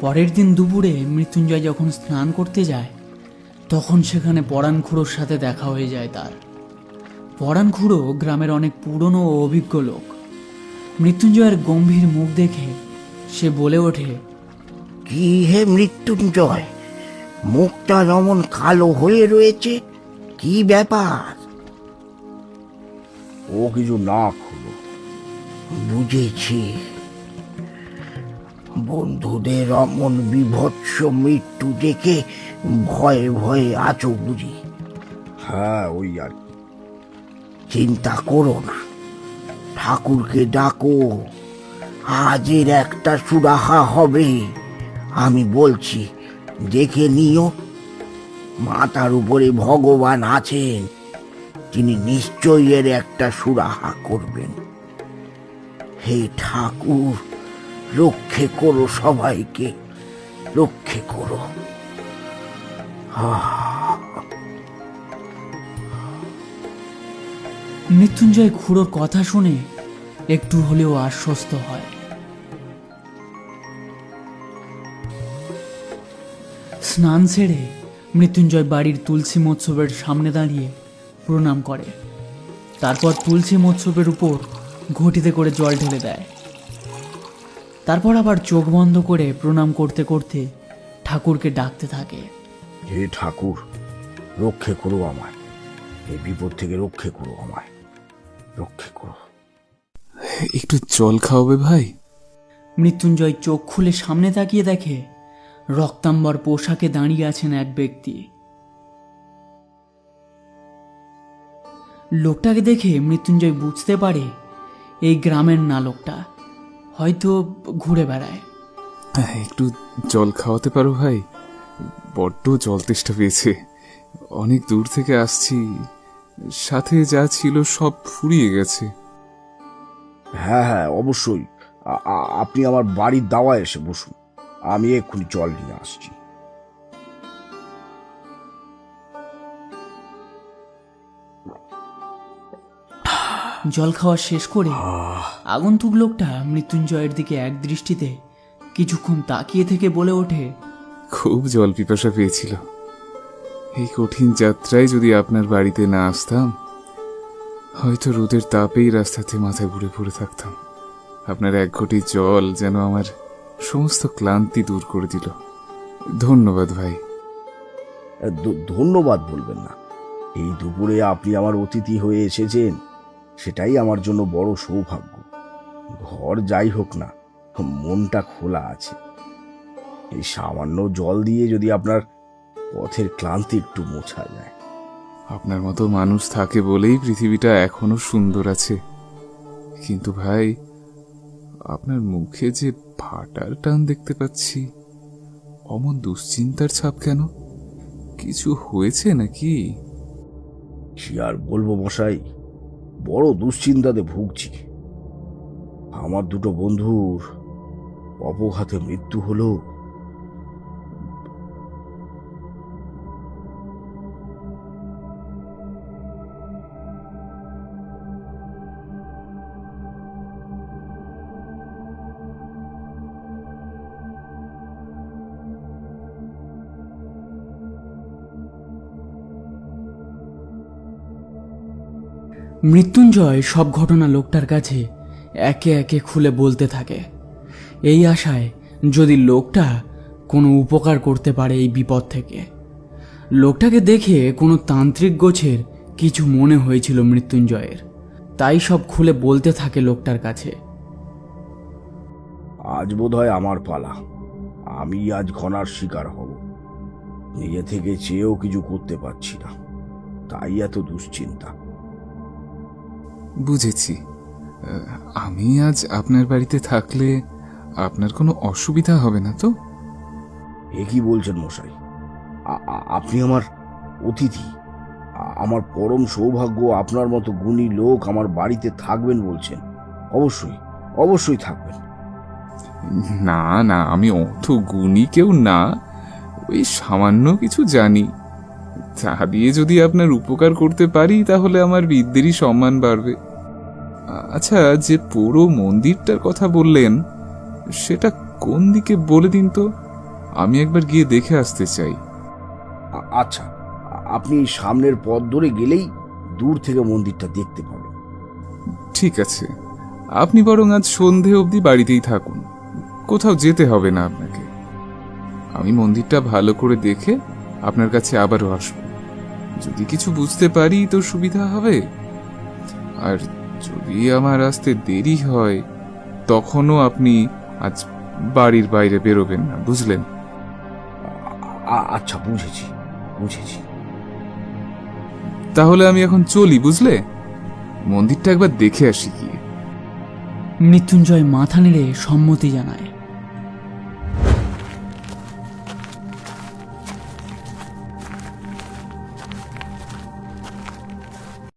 পরের দিন দুপুরে মৃত্যুঞ্জয় যখন স্নান করতে যায় তখন সেখানে পরাণ খুড়োর সাথে দেখা হয়ে যায় তার। পরাণ খুড়ো গ্রামের অনেক পুরনো ও অভিজ্ঞ লোক। মৃত্যুঞ্জয়ের গম্ভীর মুখ দেখে সে বলে ওঠে, কি হে মৃত্যুঞ্জয়, মুখটা যেমন কালো হয়ে রয়েছে, কি ব্যাপার? ও কিছু না খুলো। বুঝেছি, বন্ধুদের অমন বিভৎস মৃত্যু দেখে ভয়ে ভয়ে আছো বুঝি? হ্যাঁ, ওই আর কি। চিন্তা করো না, ঠাকুরকে ডাকো, আজের একটা সুরাহা হবে। আমি বলছি, দেখে নিও। মাথার উপরে ভগবান আছেন, তিনি নিশ্চয়ই এর একটা সুরাহা করবেন। হে ঠাকুর, রক্ষে করো সবাইকে, রক্ষে করো। মৃত্যুঞ্জয় খুড়োর কথা শুনে একটু হলেও আশ্বস্ত হয়। স্নান সেরে মৃত্যুঞ্জয় বাড়ির তুলসী মৎসবের সামনে দাঁড়িয়ে প্রণাম করে। তারপর তুলসী মৎসবের উপর ঘটিতে করে জল ঢেলে দেয়। তারপর আবার চোখ বন্ধ করে প্রণাম করতে করতে ঠাকুরকে ডাকতে থাকে। হে ঠাকুর, রক্ষে করো আমায়, এই বিপদ থেকে রক্ষে করো আমায়, রক্ষে করো। একটু জল খাওয়াবে ভাই? মৃত্যুঞ্জয় চোখ খুলে সামনে তাকিয়ে দেখে রক্তাম্বর পোশাকে দাঁড়িয়ে আছেন এক ব্যক্তি। লোকটাকে দেখে মৃত্যুঞ্জয় বুঝতে পারে এই গ্রামের না লোকটা, হয়তো ঘুরে বেড়ায়। একটু জল খাওয়াতে পারো ভাই? বড্ড জল তেষ্টা পেয়েছে, অনেক দূর থেকে আসছি, সাথে যা ছিল সব ফুরিয়ে গেছে। হ্যাঁ হ্যাঁ, অবশ্যই। আপনি আমার বাড়ির দাওয়ায় এসে বসুন, আমি এক্ষুনি জল নিয়ে আসছি। জল খাওয়া শেষ করে আগন্তুক লোকটা মৃত্যুঞ্জয়ের দিকে এক দৃষ্টিতে কিছুক্ষণ তাকিয়ে থেকে বলে ওঠে, খুব জল পিপাসা পেয়েছিল। এই কঠিন যাত্রায় যদি আপনার বাড়িতে না আসতাম, হয়তো রোদের তাপেই রাস্তাতে মাথা ঘুরে পড়ে থাকতাম। আপনার এক ঘটি জল যেন আমার সমস্ত ক্লান্তি দূর করে দিল। ধন্যবাদ ভাই। ধন্যবাদ বলবেন না, এই দুপুরে আপনি আমার অতিথি হয়ে এসেছেন, সেটাই আমার জন্য বড় সৌভাগ্য। ঘর যাই হোক না, মনটা খোলা আছে। এই সামান্য জল দিয়ে যদি আপনার পথের ক্লান্তি একটু মোছা যায়। আপনার মতো মানুষ থাকে বলেই পৃথিবীটা এখনো সুন্দর আছে। কিন্তু ভাই, আপনার মুখে যে ফাটার টান দেখতে পাচ্ছি, অমন দুশ্চিন্তার ছাপ কেন? কিছু হয়েছে নাকি? কি আর বলবো মশাই, বড় দুশ্চিন্তাতে ভুগছি। আমার দুটো বন্ধুর অপঘাতে মৃত্যু হলো। মৃত্যুঞ্জয় সব ঘটনা লোকটার কাছে একে একে খুলে বলতে থাকে, এই আশায় যদি লোকটা কোনো উপকার করতে পারে এই বিপদ থেকে। লোকটাকে দেখে কোনো তান্ত্রিক গোছের কিছু মনে হয়েছিল মৃত্যুঞ্জয়ের, তাই সব খুলে বলতে থাকে লোকটার কাছে। আজ বোধহয় আমার পালা, আমি আজ ঘনার শিকার হব। নিজে থেকে চেয়েও কিছু করতে পারছি না, তাই এত দুশ্চিন্তা। বুঝেছি। আমি আজ আপনার বাড়িতে থাকলে আপনার কোনো অসুবিধা হবে না তো? এ কি বলছেন মশাই, আপনি আমার অতিথি। আমার পরম সৌভাগ্য আপনার মতো গুণী লোক আমার বাড়িতে থাকবেন বলছেন। অবশ্যই অবশ্যই থাকবেন। না না, আমি অত গুণী কেউ না, ওই সামান্য কিছু জানি। তা দিয়ে যদি আপনার উপকার করতে পারি তাহলে আমার বিদ্যেরই সম্মান বাড়বে। আচ্ছা, যে পুরো মন্দিরটার কথা বললেন সেটা কোন দিকে বলে দিন তো। আমি একবার গিয়ে দেখে আসতে চাই। আচ্ছা, আপনি সামনের পথ ধরে গেলেই দূর থেকে মন্দিরটা দেখতে পাবেন। ঠিক আছে, আপনি বরং আজ সন্ধে অবধি বাড়িতেই থাকুন, কোথাও যেতে হবে না আপনাকে। আমি মন্দিরটা ভালো করে দেখে আপনার কাছে আবারও আসব। যদি কিছু বুঝতে পারি তো সুবিধা হবে, আর যদি আমার আসতে দেরি হয় তখনও আপনি আজ বাড়ির বাইরে বেরোবেন না, বুঝলেন? আচ্ছা, বুঝেছি বুঝেছি। তাহলে আমি এখন চলি, বুঝলে? মন্দিরটা একবার দেখে আসি গিয়ে। মৃত্যুঞ্জয় মাথা নেড়ে সম্মতি জানায়।